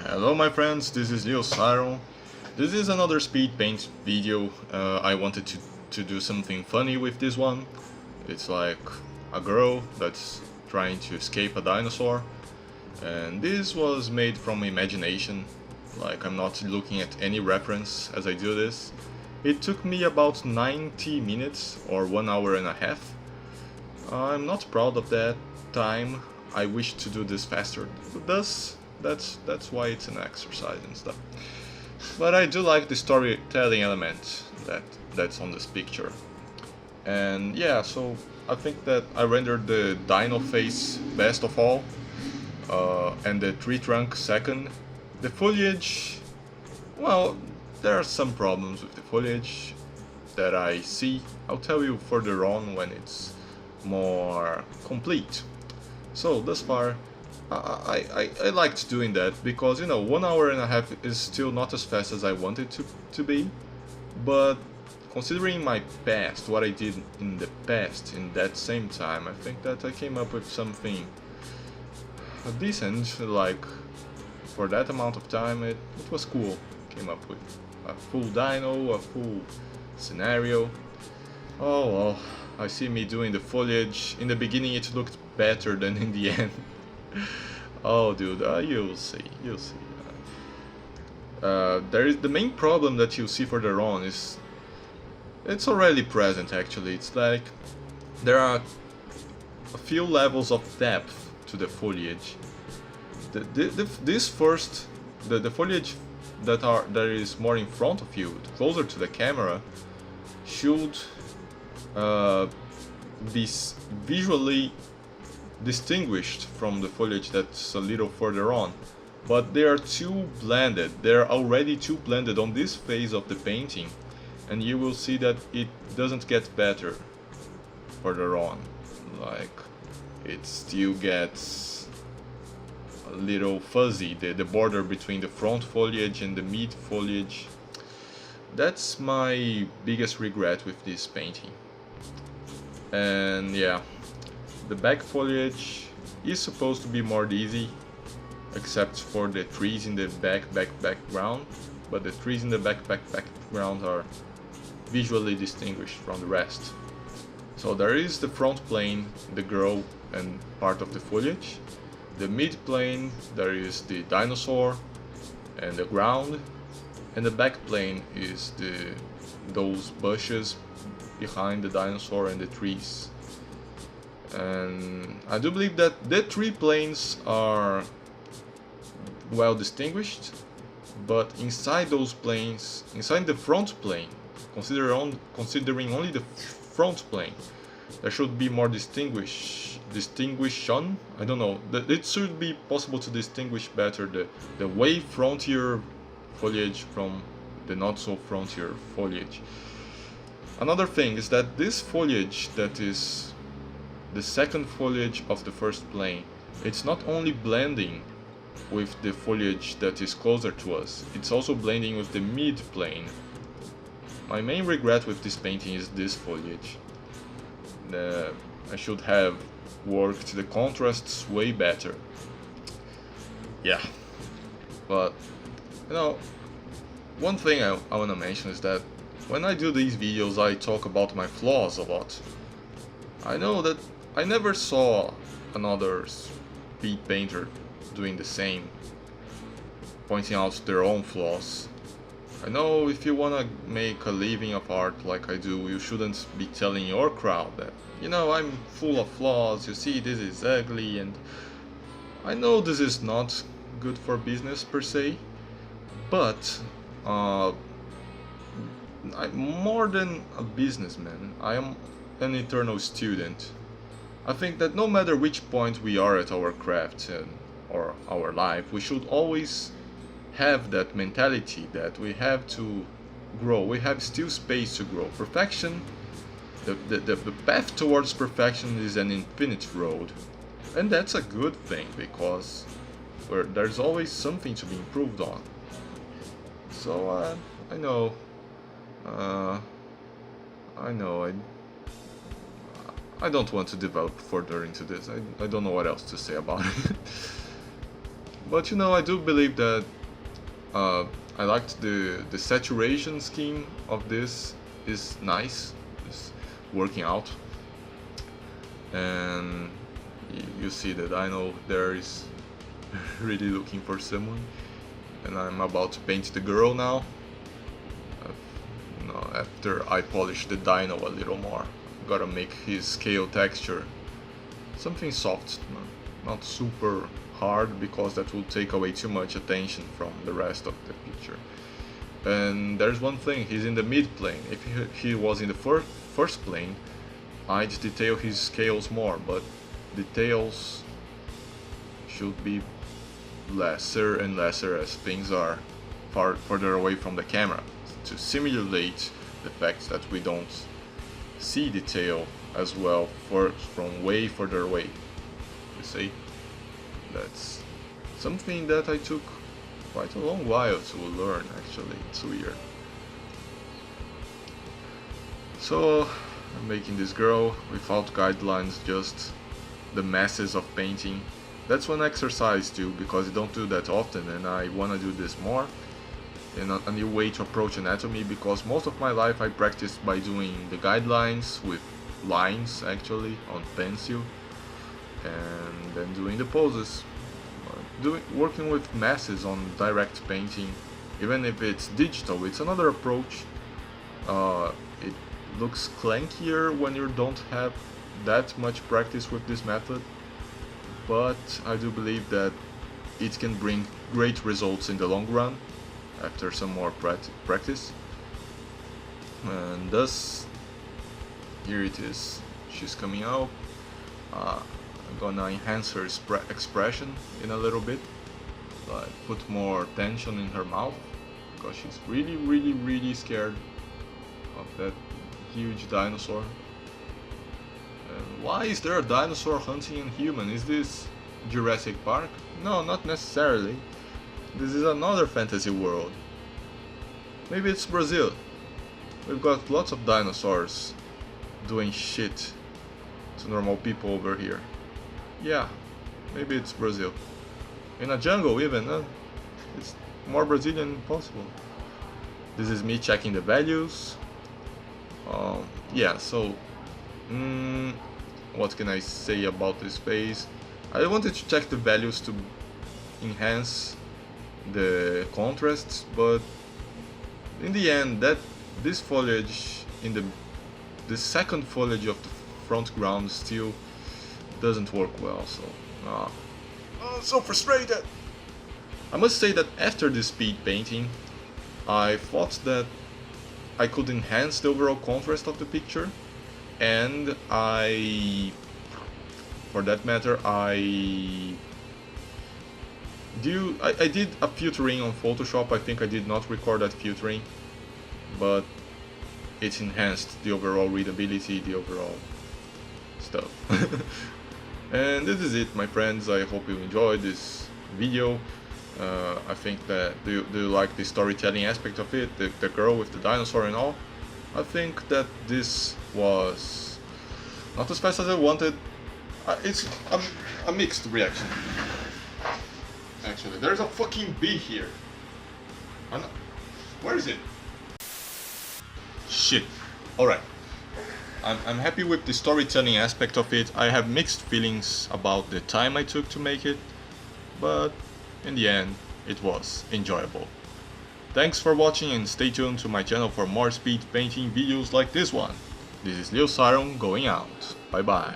Hello my friends, this is Leo Siron. This is another speed paint video. I wanted to do something funny with this one. It's like a girl that's trying to escape a dinosaur. And this was made from imagination. Like, I'm not looking at any reference as I do this. It took me about 90 minutes or 1 hour and a half. I'm not proud of that time. I wish to do this faster. That's why it's an exercise and stuff. But I do like the storytelling element that's on this picture. And yeah, so I think that I rendered the dino face best of all, and the tree trunk second. The foliage, well, there are some problems with the foliage that I see. I'll tell you further on when it's more complete. So thus far, I liked doing that because, you know, 1 hour and a half is still not as fast as I wanted to be, but considering my past, what I did in the past in that same time, I think that I came up with something decent. Like, for that amount of time, it was cool. Came up with a full dino, a full scenario. Oh well, I see me doing the foliage. In the beginning it looked better than in the end. Oh dude, you'll see, you'll see. There is the main problem that you see further on is it's already present actually. It's like there are a few levels of depth to the foliage. This first, the foliage that is more in front of you, closer to the camera, should be visually distinguished from the foliage that's a little further on, but they are too blended. They're already too blended on this phase of the painting, and you will see that it doesn't get better further on. Like, it still gets a little fuzzy, the border between the front foliage and the mid foliage. That's my biggest regret with this painting. And yeah, the back foliage is supposed to be more easy, except for the trees in the background, but the trees in the background are visually distinguished from the rest. So there is the front plane, the girl and part of the foliage. The mid plane, there is the dinosaur and the ground, and the back plane is those bushes behind the dinosaur and the trees. And I do believe that the three planes are well distinguished, but inside those planes, inside the front plane, considering only the front plane, there should be more distinguition. I don't know. It should be possible to distinguish better the way frontier foliage from the not so frontier foliage. Another thing is that this foliage that is the second foliage of the first plane, it's not only blending with the foliage that is closer to us, it's also blending with the mid plane. My main regret with this painting is this foliage. I should have worked the contrasts way better. Yeah, but you know, one thing I want to mention is that when I do these videos I talk about my flaws a lot. I know that I never saw another speed painter doing the same, pointing out their own flaws. I know if you wanna make a living of art like I do, you shouldn't be telling your crowd that, you know, I'm full of flaws, you see this is ugly, and I know this is not good for business per se, but I'm more than a businessman. I am an eternal student. I think that no matter which point we are at our craft or our life, we should always have that mentality that we have to grow. We have still space to grow. Perfection, the path towards perfection is an infinite road, and that's a good thing because there's always something to be improved on. So I know. I don't want to develop further into this. I don't know what else to say about it. But you know, I do believe that I liked the saturation scheme of this is nice, it's working out, and you see that I know there is really looking for someone, and I'm about to paint the girl now. After I polish the Dino a little more, gotta make his scale texture something soft, not super hard, because that will take away too much attention from the rest of the picture. And there's one thing, he's in the mid plane. If he was in the first plane, I'd detail his scales more, but details should be lesser and lesser as things are further away from the camera, to simulate the fact that we don't see detail as well from way further away. You see, that's something that I took quite a long while to learn, actually. It's weird. So I'm making this girl without guidelines, just the masses of painting. That's one exercise too, because I don't do that often and I want to do this more. And a new way to approach anatomy, because most of my life I practiced by doing the guidelines with lines, actually, on pencil, and then doing the poses. Working with masses on direct painting, even if it's digital, it's another approach. It looks clankier when you don't have that much practice with this method, but I do believe that it can bring great results in the long run after some more practice. And thus, here it is, she's coming out. I'm gonna enhance her expression in a little bit, like put more tension in her mouth, because she's really scared of that huge dinosaur. And why is there a dinosaur hunting a human? Is this Jurassic Park? No, not necessarily. This is another fantasy world. Maybe it's Brazil. We've got lots of dinosaurs doing shit to normal people over here. Yeah, maybe it's Brazil. In a jungle even, it's more Brazilian possible. This is me checking the values. Yeah, so what can I say about this phase? I wanted to check the values to enhance the contrasts, but in the end, this foliage in the second foliage of the front ground still doesn't work well. So I'm so frustrated. I must say that after this speed painting, I thought that I could enhance the overall contrast of the picture, and for that matter, I did a filtering on Photoshop. I think I did not record that filtering, but it enhanced the overall readability, the overall stuff. And this is it, my friends. I hope you enjoyed this video. I think that do you like the storytelling aspect of it, the girl with the dinosaur and all? I think that this was not as fast as I wanted. It's a mixed reaction. Actually, there's a fucking bee here. Where is it? Shit. Alright. I'm happy with the storytelling aspect of it. I have mixed feelings about the time I took to make it, but in the end, it was enjoyable. Thanks for watching and stay tuned to my channel for more speed painting videos like this one. This is Leo Siron going out. Bye bye.